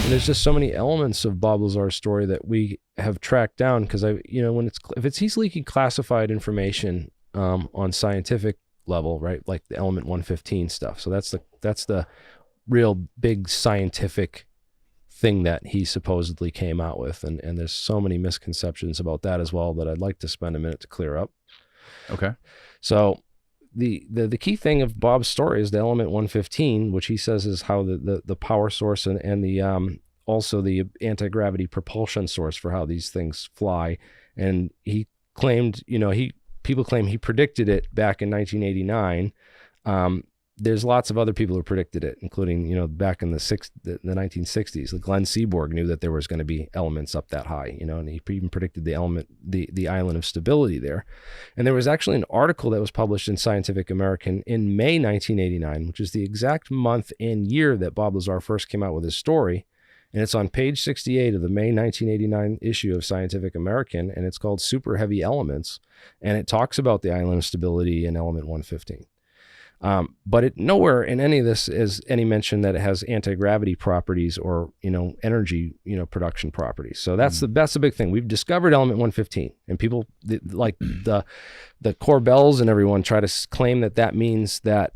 And there's just so many elements of Bob Lazar's story that we have tracked down because if it's easily classified information on scientific level, right? Like the element 115 stuff. So that's the real big scientific thing that he supposedly came out with. And there's so many misconceptions about that as well that I'd like to spend a minute to clear up. Okay. So the key thing of Bob's story is the element 115, which he says is how the power source and the also the anti-gravity propulsion source for how these things fly. And he claimed, people claim he predicted it back in 1989. There's lots of other people who predicted it, including, back in the 1960s. Like Glenn Seaborg knew that there was going to be elements up that high, and he even predicted the island of stability there. And there was actually an article that was published in Scientific American in May 1989, which is the exact month and year that Bob Lazar first came out with his story. And it's on page 68 of the May 1989 issue of Scientific American, and it's called Super Heavy Elements. And it talks about the island of stability in element 115. But nowhere in any of this is any mention that it has anti-gravity properties or, energy, production properties. So that's the big thing. We've discovered element 115, and people like the Corbells and everyone try to claim that means that,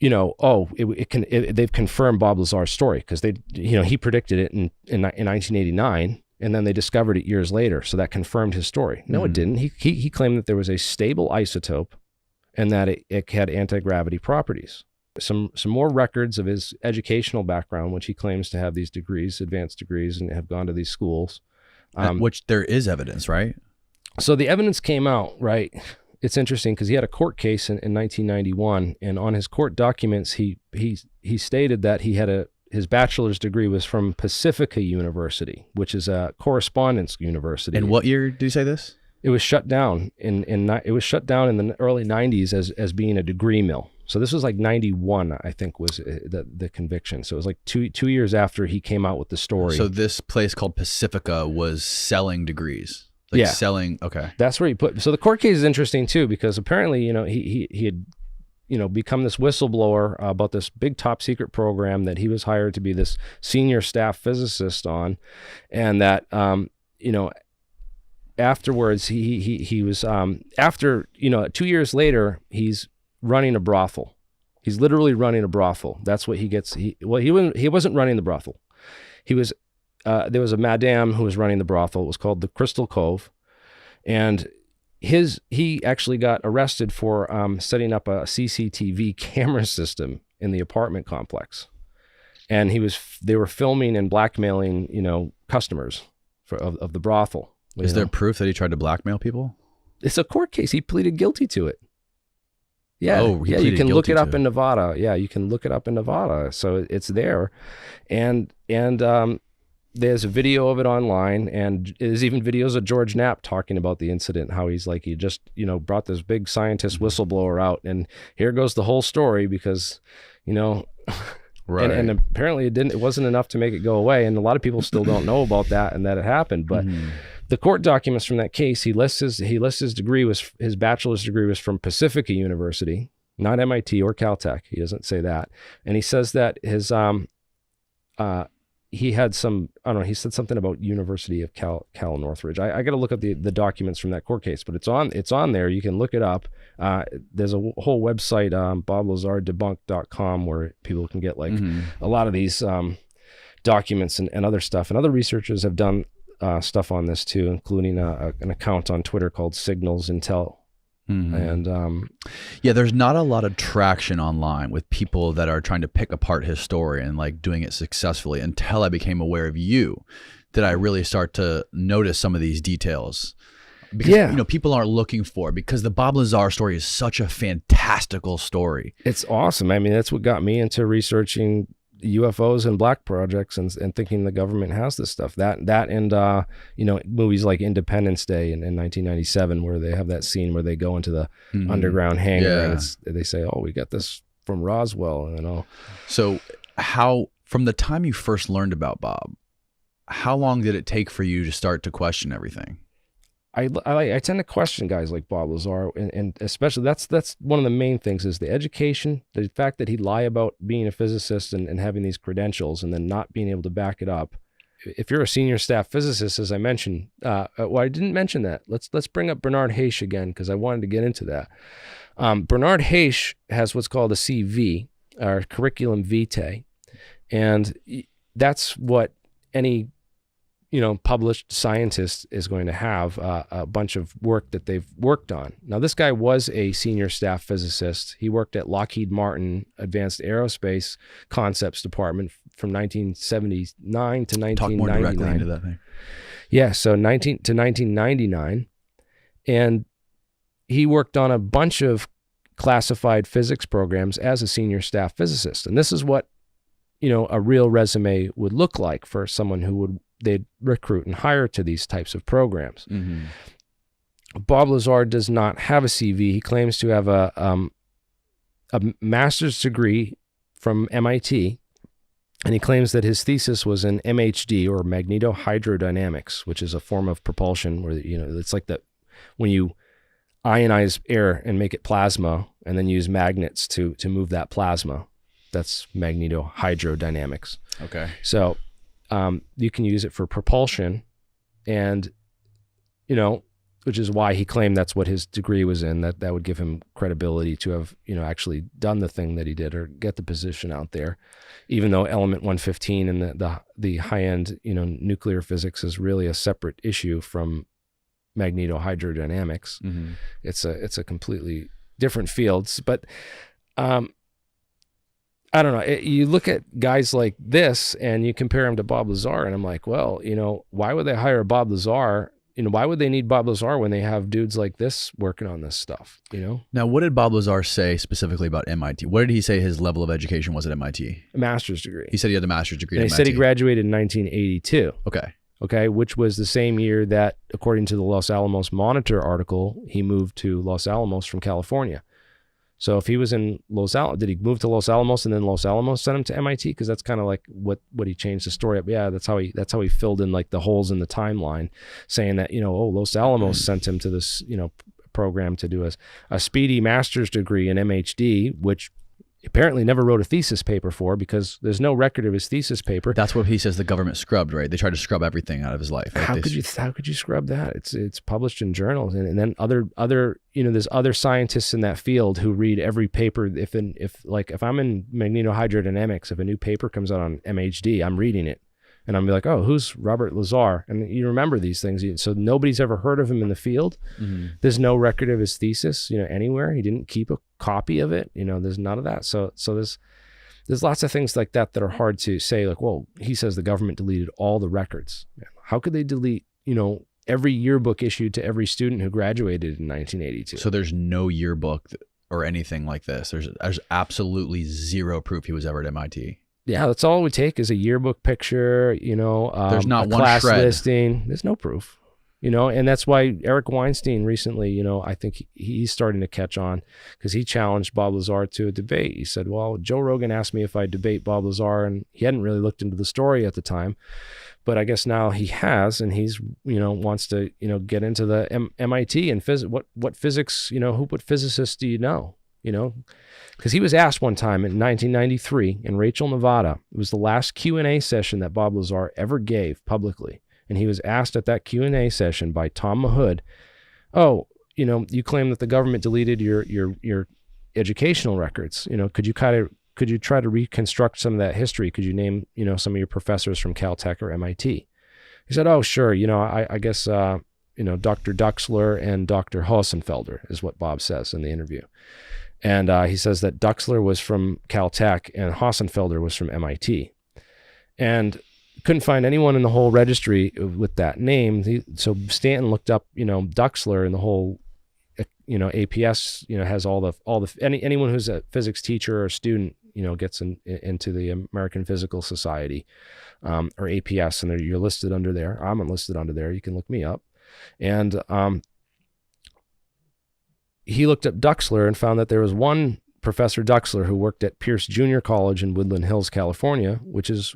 they've confirmed Bob Lazar's story because he predicted it in 1989. And then they discovered it years later. So that confirmed his story. No, it didn't. He claimed that there was a stable isotope and that it had anti-gravity properties. Some more records of his educational background, which he claims to have these degrees, advanced degrees, and have gone to these schools. Which there is evidence, right? So the evidence came out, right? It's interesting because he had a court case in 1991, and on his court documents, he stated that his bachelor's degree was from Pacifica University, which is a correspondence university. And what year did you say this? It was shut down in the early 90s as being a degree mill. So this was like 91, I think, was the conviction. So it was like two years after he came out with the story. So this place called Pacifica was selling degrees. Selling. Okay. That's where he put. So the court case is interesting too, because apparently, he had, become this whistleblower about this big top secret program that he was hired to be this senior staff physicist on, and that, afterwards, he was after 2 years later, he's running a brothel. He's literally running a brothel. That's what he gets. He wasn't running the brothel. He was there was a madame who was running the brothel. It was called the Crystal Cove, and he actually got arrested for setting up a CCTV camera system in the apartment complex, and they were filming and blackmailing customers of the brothel. Is there proof that he tried to blackmail people? It's a court case. He pleaded guilty to it. Yeah. You can look it up in Nevada. Yeah, you can look it up in Nevada. So it's there. And there's a video of it online, and there's even videos of George Knapp talking about the incident, how he's like, he just, brought this big scientist whistleblower out, and here goes the whole story because, Right. And apparently it wasn't enough to make it go away. And a lot of people still don't know about that and that it happened. But the court documents from that case, he lists his degree his bachelor's degree was from Pacifica University, not MIT or Caltech. He doesn't say that. And he says that his he had some, I don't know, he said something about University of Cal Northridge. I got to look up the documents from that court case, but it's on there. You can look it up. There's a whole website, boblazardebunk.com, where people can get a lot of these documents and other stuff. And other researchers have done stuff on this too, including an account on Twitter called Signals Intel. And there's not a lot of traction online with people that are trying to pick apart his story and doing it successfully until I became aware of you. Did I really start to notice some of these details? Because people aren't looking for, because the Bob Lazar story is such a fantastical story. It's awesome. I mean, that's what got me into researching UFOs and black projects and thinking the government has this stuff. That and movies like Independence Day in 1997, where they have that scene where they go into the underground hangar and they say, "Oh, we got this from Roswell," and all. So from the time you first learned about Bob, how long did it take for you to start to question everything? I tend to question guys like Bob Lazar, and especially that's one of the main things is the education, the fact that he'd lie about being a physicist and having these credentials and then not being able to back it up. If you're a senior staff physicist, as I mentioned, well, I didn't mention that. Let's bring up Bernard Haisch again because I wanted to get into that. Bernard Haisch has what's called a CV, or curriculum vitae, and that's what any published scientist is going to have, a bunch of work that they've worked on. Now, this guy was a senior staff physicist. He worked at Lockheed Martin Advanced Aerospace Concepts Department from 1979 to 1999. Talk more directly into that thing. Yeah, so 1999. And he worked on a bunch of classified physics programs as a senior staff physicist. And this is what, a real resume would look like for someone who they'd recruit and hire to these types of programs. Mm-hmm. Bob Lazar does not have a CV. He claims to have a master's degree from MIT, and he claims that his thesis was in MHD, or magnetohydrodynamics, which is a form of propulsion where, it's like when you ionize air and make it plasma and then use magnets to move that plasma. That's magnetohydrodynamics. Okay. So you can use it for propulsion, and, which is why he claimed that's what his degree was in, that would give him credibility to have, actually done the thing that he did or get the position out there, even though element 115 and the high-end, nuclear physics is really a separate issue from magnetohydrodynamics. Mm-hmm. It's a completely different fields, but I don't know. You look at guys like this and you compare him to Bob Lazar, and I'm like, well, why would they hire Bob Lazar? Why would they need Bob Lazar when they have dudes like this working on this stuff? Now, what did Bob Lazar say specifically about MIT? What did he say his level of education was at MIT? A master's degree. He said he had a master's degree at And MIT. he said he graduated in 1982. Okay, which was the same year that, according to the Los Alamos Monitor article, he moved to Los Alamos from California. So if he was in Los Alamos, did he move to Los Alamos and then Los Alamos sent him to MIT? Because that's kind of like what he changed the story up. Yeah, that's how he filled in like the holes in the timeline, saying that Los Alamos sent him to this program to do a speedy master's degree in MHD, which apparently never wrote a thesis paper for, because there's no record of his thesis paper. That's what he says the government scrubbed, right? They tried to scrub everything out of his life. Right? How could you scrub that? It's published in journals, and then other there's other scientists in that field who read every paper. If I'm in magnetohydrodynamics, if a new paper comes out on MHD, I'm reading it. And I'm like, oh, who's Robert Lazar? And you remember these things. So nobody's ever heard of him in the field. Mm-hmm. There's no record of his thesis, anywhere. He didn't keep a copy of it. There's none of that. So there's lots of things like that are hard to say. Like, well, he says the government deleted all the records. How could they delete, every yearbook issued to every student who graduated in 1982? So there's no yearbook or anything like this. There's absolutely zero proof he was ever at MIT. Yeah, that's all it would take is a yearbook picture, there's not a one class shred. listing. There's no proof, and that's why Eric Weinstein recently, I think he's starting to catch on, because he challenged Bob Lazar to a debate. He said, well, Joe Rogan asked me if I'd debate Bob Lazar, and he hadn't really looked into the story at the time, but I guess now he has, and he's, wants to, get into the MIT and what physics, what physicists do you know? Because he was asked one time in 1993 in Rachel, Nevada. It was the last Q&A session that Bob Lazar ever gave publicly. And he was asked at that Q&A session by Tom Mahood, oh, you claim that the government deleted your educational records. Could you try to reconstruct some of that history? Could you name, some of your professors from Caltech or MIT? He said, oh, sure. I guess, Dr. Duxler and Dr. Hossenfelder is what Bob says in the interview. And he says that Duxler was from Caltech and Hossenfelder was from MIT. And couldn't find anyone in the whole registry with that name. So Stanton looked up, Duxler, and the whole, APS, has anyone who's a physics teacher or student, gets into the American Physical Society, or APS, and you're listed under there. I'm listed under there. You can look me up. And he looked up Duxler and found that there was one Professor Duxler who worked at Pierce Junior College in Woodland Hills, California, which is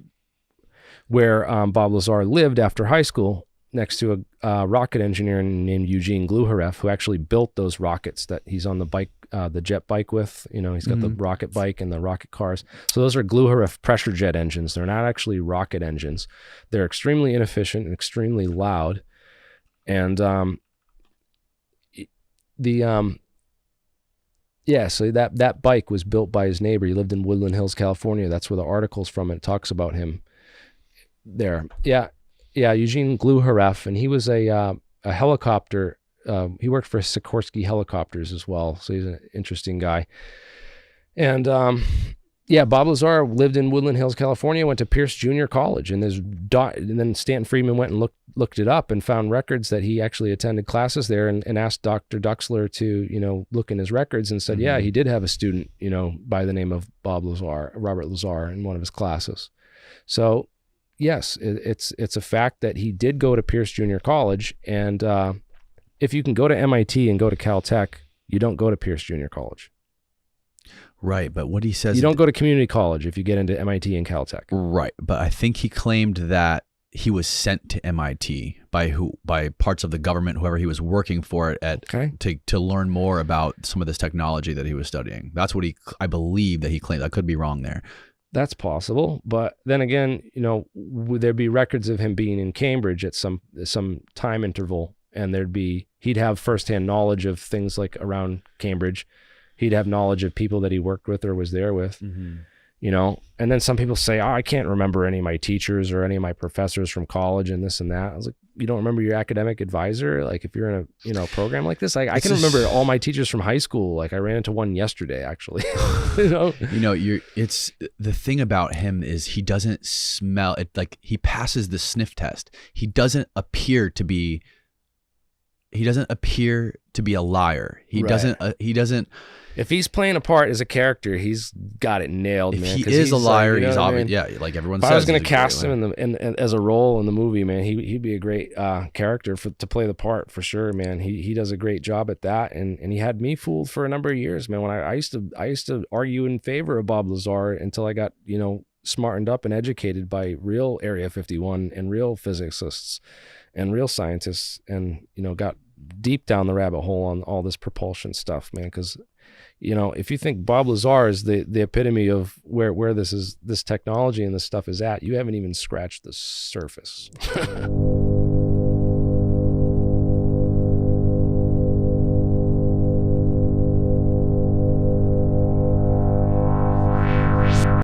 where Bob Lazar lived after high school. next to a rocket engineer named Eugene Gluharev, who actually built those rockets that he's on the bike, the jet bike with. You know, he's got the rocket bike and the rocket cars. So those are Gluharev pressure jet engines. They're not actually rocket engines. They're extremely inefficient and extremely loud. And so that bike was built by his neighbor. He lived in Woodland Hills, California. That's where the article's from. It talks about him there. Yeah, Eugene Gluharev, and he was a helicopter. He worked for Sikorsky Helicopters as well, so he's an interesting guy. And Bob Lazar lived in Woodland Hills, California. Went to Pierce Junior College, and then Stanton Friedman went and looked it up and found records that he actually attended classes there, and asked Dr. Duxler to look in his records, and said, yeah, he did have a student by the name of Robert Lazar, in one of his classes. So yes, it's a fact that he did go to Pierce Junior College, and if you can go to MIT and go to Caltech, you don't go to Pierce Junior College. Right, but what he says... You don't go to community college if you get into MIT and Caltech. Right, but I think he claimed that he was sent to MIT by parts of the government, whoever he was working for to learn more about some of this technology that he was studying. That's what I believe that he claimed. I could be wrong there. That's possible, but then again, would there be records of him being in Cambridge at some time interval, and he'd have firsthand knowledge of things like around Cambridge. He'd have knowledge of people that he worked with or was there with, and then some people say, I can't remember any of my teachers or any of my professors from college and this and that. I was like, you don't remember your academic advisor? Like, if you're in a program like this, I can remember all my teachers from high school. Like, I ran into one yesterday, actually. It's the thing about him is he doesn't smell it. Like, he passes the sniff test. He doesn't appear to be a liar. He doesn't. If he's playing a part as a character, he's got it nailed, man. If he is a liar, he's obvious. Yeah, like everyone says. If I was going to cast him as a role in the movie, man, he'd be a great character to play the part for sure, man. He does a great job at that, and he had me fooled for a number of years, man. When I used to argue in favor of Bob Lazar until I got smartened up and educated by real Area 51 and real physicists and real scientists, and got deep down the rabbit hole on all this propulsion stuff, man. Because if you think Bob Lazar is the epitome of where this technology and this stuff is at, you haven't even scratched the surface.